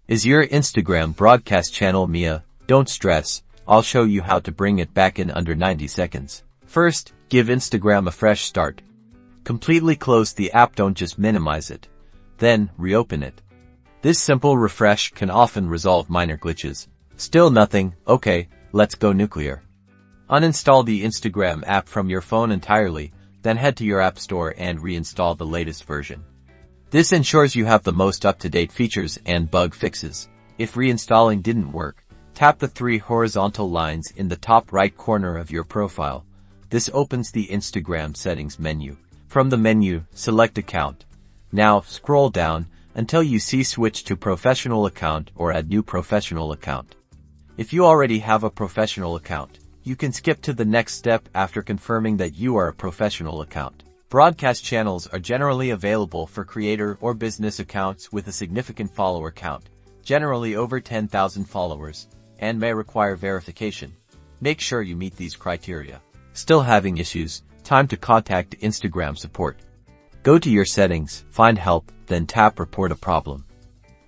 Is your Instagram broadcast channel Mia? Don't stress, I'll show you how to bring it back in under 90 seconds. First, give Instagram a fresh start. Completely close the app, don't just minimize it. Then, reopen it. This simple refresh can often resolve minor glitches. Still nothing? Okay, let's go nuclear. Uninstall the Instagram app from your phone entirely, then head to your app store and reinstall the latest version. This ensures you have the most up-to-date features and bug fixes. If reinstalling didn't work, tap the 3 horizontal lines in the top right corner of your profile. This opens the Instagram settings menu. From the menu, select Account. Now, scroll down until you see Switch to Professional Account or Add New Professional Account. If you already have a professional account, you can skip to the next step after confirming that you are a professional account. Broadcast channels are generally available for creator or business accounts with a significant follower count, generally over 10,000 followers, and may require verification. Make sure you meet these criteria. Still having issues? Time to contact Instagram support. Go to your settings, find help, then tap Report a Problem.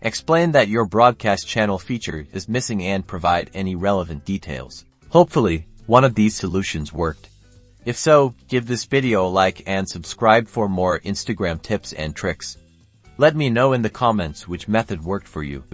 Explain that your broadcast channel feature is missing and provide any relevant details. Hopefully, one of these solutions worked. If so, give this video a like and subscribe for more Instagram tips and tricks. Let me know in the comments which method worked for you.